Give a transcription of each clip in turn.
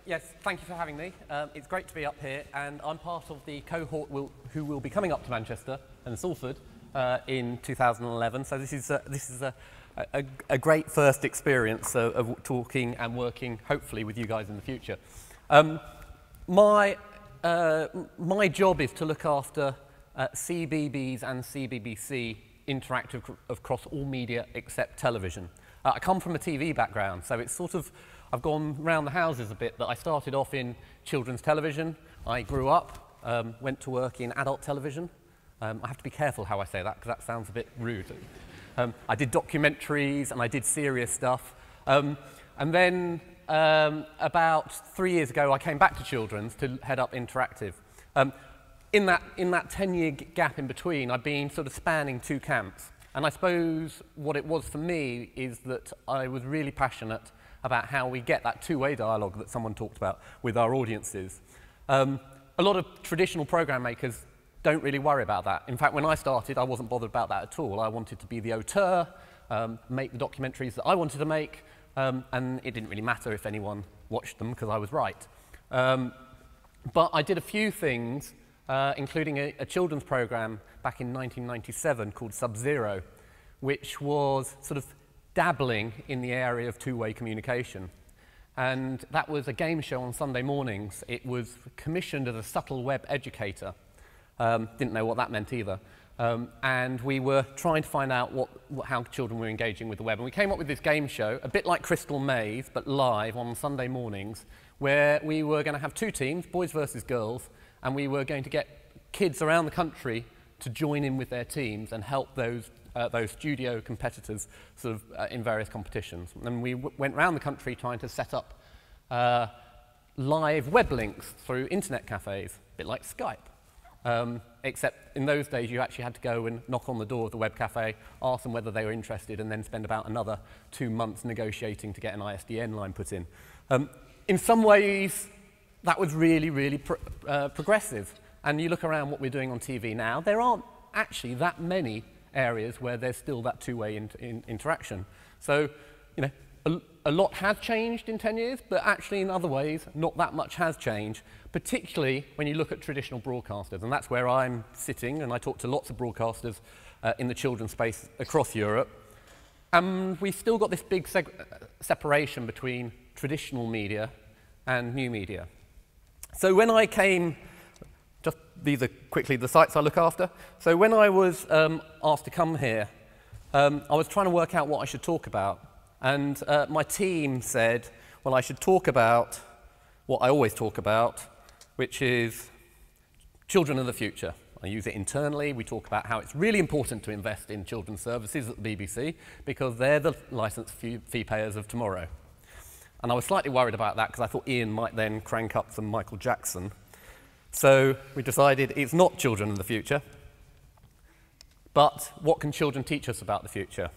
Yes, thank you for having me. It's great to be up here, and I'm part of the cohort who will be coming up to Manchester and Salford in 2011. So this is a great first experience of talking and working, hopefully, with you guys in the future. My job is to look after CBeebies and CBBC interactive across all media except television. I come from a TV background, so it's sort of, I've gone round the houses a bit, that I started off in children's television. I grew up, went to work in adult television. I have to be careful how I say that, because that sounds a bit rude. I did documentaries and I did serious stuff. And then about 3 years ago, I came back to children's to head up interactive. In that 10-year gap in between, I've been sort of spanning two camps. And I suppose what it was for me is that I was really passionate about how we get that two-way dialogue that someone talked about with our audiences. A lot of traditional program makers don't really worry about that. In fact, when I started, I wasn't bothered about that at all. I wanted to be the auteur, make the documentaries that I wanted to make, and it didn't really matter if anyone watched them because I was right. But I did a few things, including a children's program back in 1997 called Sub-Zero, which was sort of dabbling in the area of two-way communication. And that was a game show on Sunday mornings. It was commissioned as a subtle web educator. Didn't know what that meant either. And we were trying to find out how children were engaging with the web. And we came up with this game show, a bit like Crystal Maze, but live on Sunday mornings, where we were going to have two teams, boys versus girls, and we were going to get kids around the country to join in with their teams and help those studio competitors sort of in various competitions. And we went around the country trying to set up live web links through internet cafes, a bit like Skype. Except in those days you actually had to go and knock on the door of the web cafe, ask them whether they were interested, and then spend about another 2 months negotiating to get an ISDN line put in. In some ways, that was really, really progressive. And you look around what we're doing on TV now, there aren't actually that many areas where there's still that two-way interaction. So, you know, a lot has changed in 10 years, but actually in other ways, not that much has changed, particularly when you look at traditional broadcasters. And that's where I'm sitting, and I talk to lots of broadcasters in the children's space across Europe. And we've still got this big separation between traditional media and new media. So when I came, just these are quickly the sites I look after. So when I was asked to come here, I was trying to work out what I should talk about. And my team said, well, I should talk about what I always talk about, which is children of the future. I use it internally. We talk about how it's really important to invest in children's services at the BBC because they're the licence fee payers of tomorrow. And I was slightly worried about that because I thought Ian might then crank up some Michael Jackson. So we decided it's not children of the future, but what can children teach us about the future?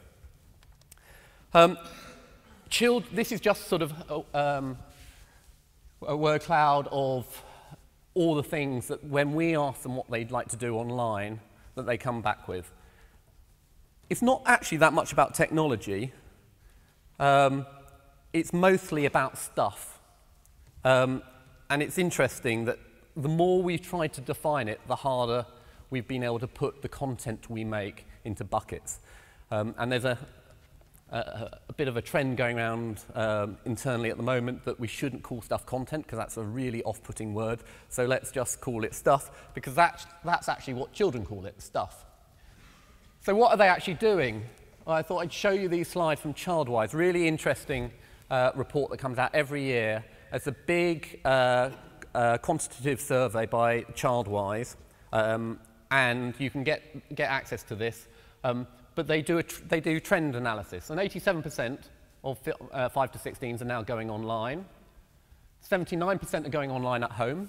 This is just sort of a word cloud of all the things that when we ask them what they'd like to do online, that they come back with. It's not actually that much about technology. It's mostly about stuff. And it's interesting that the more we've tried to define it, the harder we've been able to put the content we make into buckets. And there's a bit of a trend going around internally at the moment that we shouldn't call stuff content because that's a really off-putting word. So let's just call it stuff because that's actually what children call it, stuff. So what are they actually doing? Well, I thought I'd show you these slides from Childwise, really interesting report that comes out every year. It's a big quantitative survey by Childwise, and you can get access to this. But they do trend analysis, and 87% of 5 to 16s are now going online. 79% are going online at home.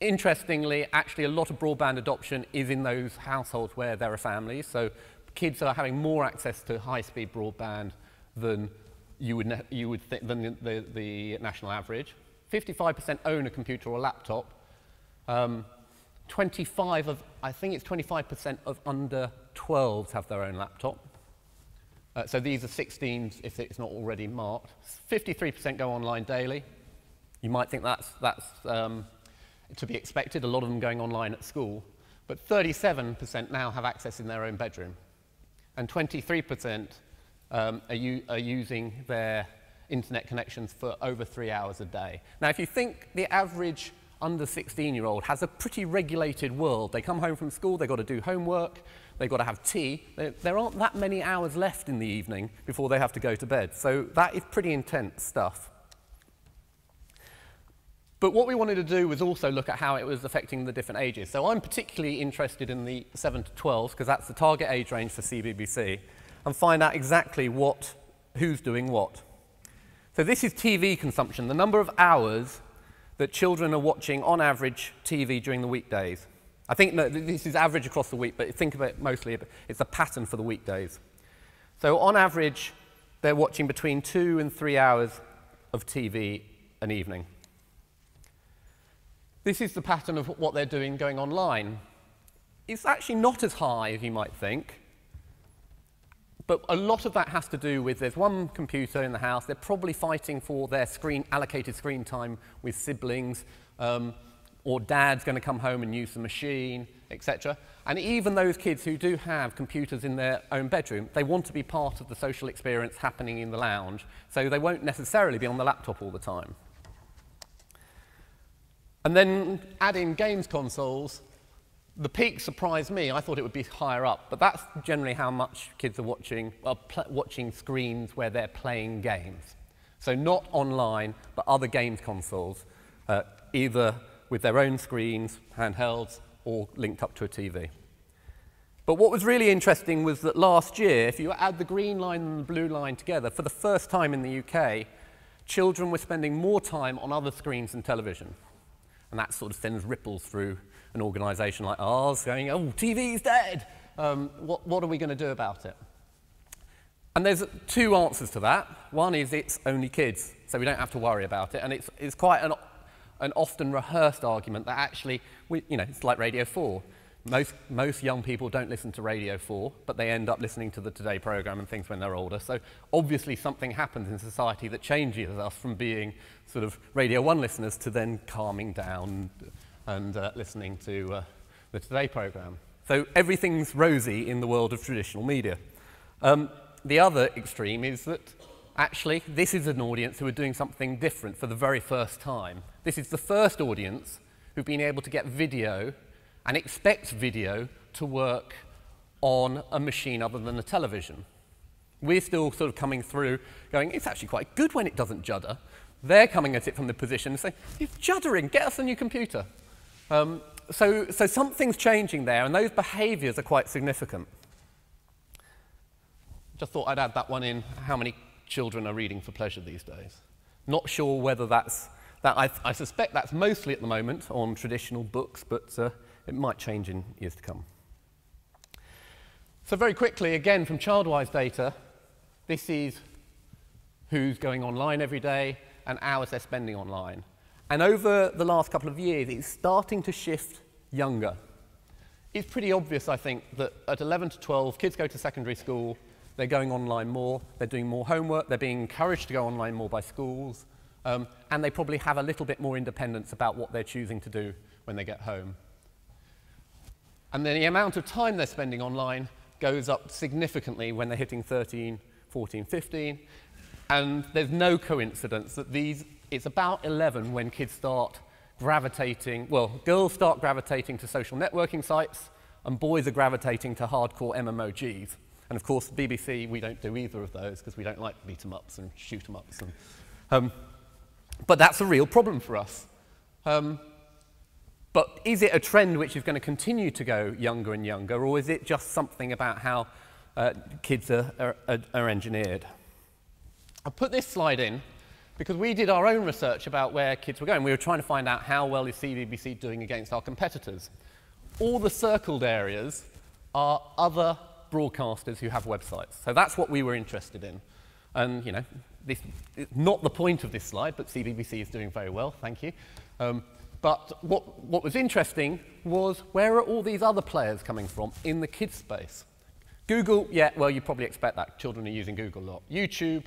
Interestingly, actually a lot of broadband adoption is in those households where there are families, so kids are having more access to high-speed broadband than you would think than the national average. 55% own a computer or a laptop. 25 of, I think it's 25% of under 12s have their own laptop. So these are 16s if it's not already marked. 53% go online daily. You might think that's to be expected, a lot of them going online at school, but 37% now have access in their own bedroom, and 23% are using their internet connections for over 3 hours a day. Now, if you think the average under 16-year-old has a pretty regulated world, they come home from school, they've got to do homework, they've got to have tea, there aren't that many hours left in the evening before they have to go to bed. So that is pretty intense stuff. But what we wanted to do was also look at how it was affecting the different ages. So I'm particularly interested in the 7 to 12s, because that's the target age range for CBBC, and find out exactly who's doing what. So this is TV consumption, the number of hours that children are watching on average TV during the weekdays. I think this is average across the week, but think of it mostly, it's a pattern for the weekdays. So on average, they're watching between 2 and 3 hours of TV an evening. This is the pattern of what they're doing going online. It's actually not as high as you might think, but a lot of that has to do with there's one computer in the house, they're probably fighting for their allocated screen time with siblings, or dad's going to come home and use the machine, etc. And even those kids who do have computers in their own bedroom, they want to be part of the social experience happening in the lounge, so they won't necessarily be on the laptop all the time. And then add in games consoles. The peak surprised me. I thought it would be higher up, but that's generally how much kids are watching, watching screens where they're playing games. So not online, but other games consoles, either with their own screens, handhelds, or linked up to a TV. But what was really interesting was that last year, if you add the green line and the blue line together, for the first time in the UK, children were spending more time on other screens than television. And that sort of sends ripples through an organisation like ours, going, oh, TV's dead. What are we going to do about it? And there's two answers to that. One is it's only kids, so we don't have to worry about it. And it's quite an often rehearsed argument that actually, it's like Radio 4. Most young people don't listen to Radio 4, but they end up listening to the Today programme and things when they're older. So obviously something happens in society that changes us from being sort of Radio 1 listeners to then calming down and listening to the Today programme. So everything's rosy in the world of traditional media. The other extreme is that actually this is an audience who are doing something different for the very first time. This is the first audience who've been able to get video and expects video to work on a machine other than a television. We're still sort of coming through going, it's actually quite good when it doesn't judder. They're coming at it from the position and saying, it's juddering, get us a new computer. So something's changing there, and those behaviours are quite significant. Just thought I'd add that one in, how many children are reading for pleasure these days. Not sure whether I suspect that's mostly at the moment on traditional books, but it might change in years to come. So very quickly, again, from ChildWise data, this is who's going online every day and hours they're spending online. And over the last couple of years, it's starting to shift younger. It's pretty obvious, I think, that at 11 to 12, kids go to secondary school, they're going online more, they're doing more homework, they're being encouraged to go online more by schools, and they probably have a little bit more independence about what they're choosing to do when they get home. And then the amount of time they're spending online goes up significantly when they're hitting 13, 14, 15. And there's no coincidence that it's about 11 when kids start gravitating, well, girls start gravitating to social networking sites, and boys are gravitating to hardcore MMOGs. And of course, BBC, we don't do either of those because we don't like beat-em-ups and shoot-em-ups. But that's a real problem for us. But is it a trend which is going to continue to go younger and younger, or is it just something about how kids are engineered? I put this slide in because we did our own research about where kids were going. We were trying to find out how well is CBBC doing against our competitors. All the circled areas are other broadcasters who have websites. So that's what we were interested in. And, this is not the point of this slide, but CBBC is doing very well, thank you. But what was interesting was, where are all these other players coming from in the kids space? Google, yeah, well, you probably expect that. Children are using Google a lot. YouTube,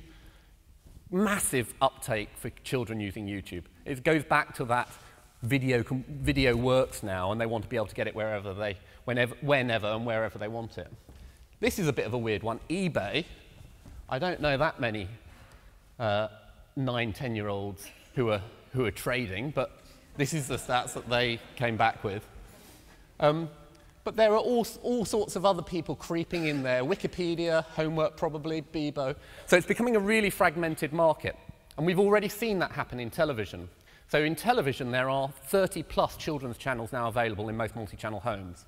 massive uptake for children using YouTube. It goes back to that video works now, and they want to be able to get it whenever and wherever they want it. This is a bit of a weird one. eBay. I don't know that many 9, 10-year-olds who are trading, but this is the stats that they came back with. But there are all sorts of other people creeping in there. Wikipedia, Homework probably, Bebo. So it's becoming a really fragmented market. And we've already seen that happen in television. So in television, there are 30+ children's channels now available in most multi-channel homes.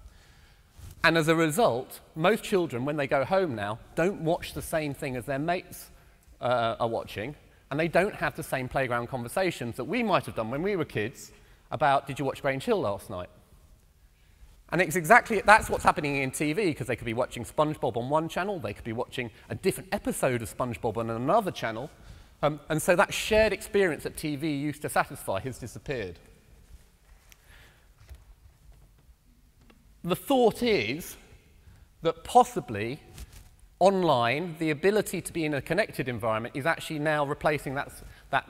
And as a result, most children, when they go home now, don't watch the same thing as their mates are watching, and they don't have the same playground conversations that we might have done when we were kids about, did you watch Grange Hill last night? And that's what's happening in TV, because they could be watching SpongeBob on one channel, they could be watching a different episode of SpongeBob on another channel, and so that shared experience that TV used to satisfy has disappeared. The thought is that possibly online, the ability to be in a connected environment is actually now replacing that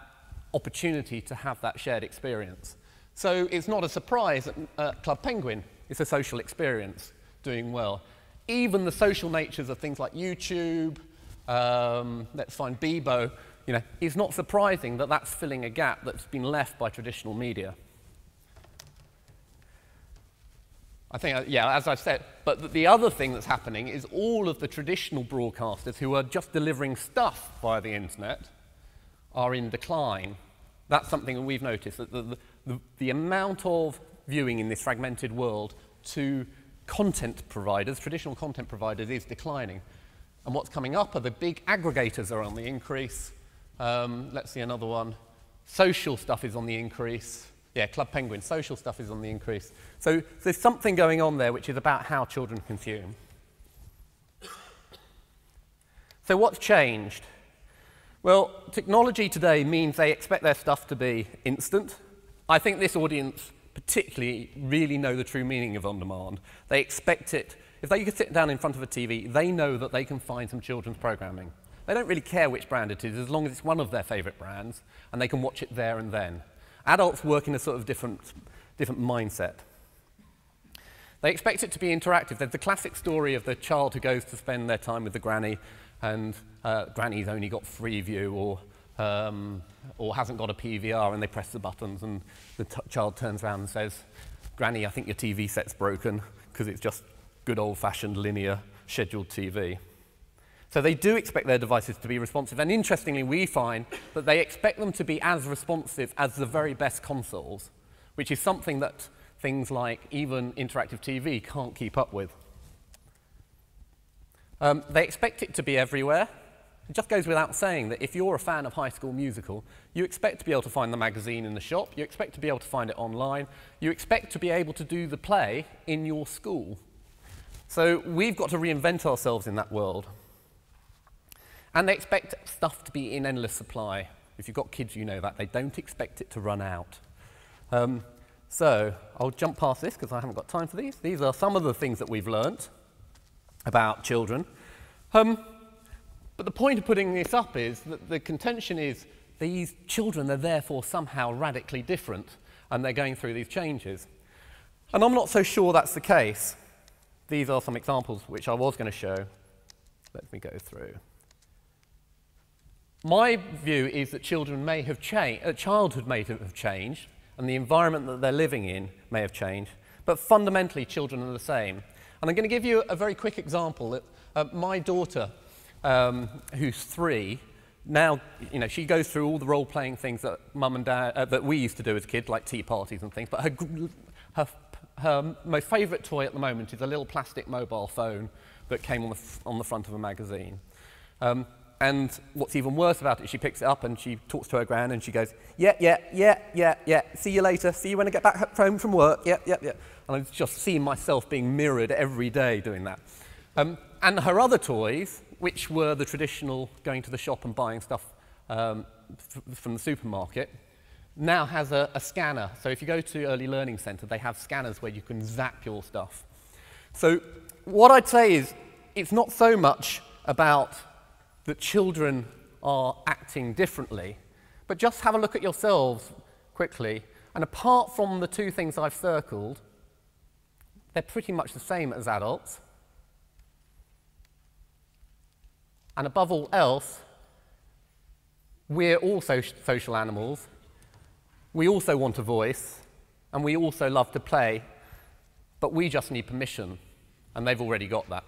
opportunity to have that shared experience. So it's not a surprise that Club Penguin is a social experience doing well. Even the social natures of things like YouTube, let's find Bebo, is not surprising that that's filling a gap that's been left by traditional media. I think, yeah, as I've said, but the other thing that's happening is all of the traditional broadcasters who are just delivering stuff via the internet are in decline. That's something that we've noticed, that the amount of viewing in this fragmented world to content providers, traditional content providers, is declining. And what's coming up are the big aggregators are on the increase. Let's see another one. Social stuff is on the increase. Yeah, Club Penguin, social stuff is on the increase. So there's something going on there which is about how children consume. So what's changed? Well, technology today means they expect their stuff to be instant. I think this audience particularly really know the true meaning of on-demand. They expect it. If they could sit down in front of a TV, they know that they can find some children's programming. They don't really care which brand it is, as long as it's one of their favourite brands, and they can watch it there and then. Adults work in a sort of different mindset. They expect it to be interactive. There's the classic story of the child who goes to spend their time with the granny, and granny's only got Freeview or hasn't got a PVR, and they press the buttons, and the child turns around and says, "Granny, I think your TV set's broken," because it's just good old-fashioned linear scheduled TV. So they do expect their devices to be responsive, and interestingly we find that they expect them to be as responsive as the very best consoles, which is something that things like even interactive TV can't keep up with. They expect it to be everywhere. It just goes without saying that if you're a fan of High School Musical, you expect to be able to find the magazine in the shop, you expect to be able to find it online, you expect to be able to do the play in your school. So we've got to reinvent ourselves in that world. And they expect stuff to be in endless supply. If you've got kids, you know that. They don't expect it to run out. So I'll jump past this because I haven't got time for these. These are some of the things that we've learnt about children. But the point of putting this up is that the contention is these children are therefore somehow radically different, and they're going through these changes. And I'm not so sure that's the case. These are some examples which I was going to show. Let me go through. My view is that children may have changed, childhood may have changed, and the environment that they're living in may have changed, but fundamentally children are the same. And I'm going to give you a very quick example. That my daughter, who's 3, now, she goes through all the role-playing things that Mum and Dad, that we used to do as kids, like tea parties and things, but her most favourite toy at the moment is a little plastic mobile phone that came on the front of a magazine. And what's even worse about it, she picks it up and she talks to her gran and she goes, yeah, see you later, see you when I get back home from work, yeah. And I just see myself being mirrored every day doing that. And her other toys, which were the traditional going to the shop and buying stuff from the supermarket, now has a scanner. So if you go to Early Learning Centre, they have scanners where you can zap your stuff. So what I'd say is, it's not so much about that children are acting differently. But just have a look at yourselves quickly, and apart from the two things I've circled, they're pretty much the same as adults. And above all else, we're also social animals. We also want a voice, and we also love to play, but we just need permission, and they've already got that.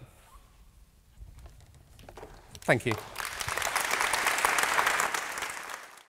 Thank you.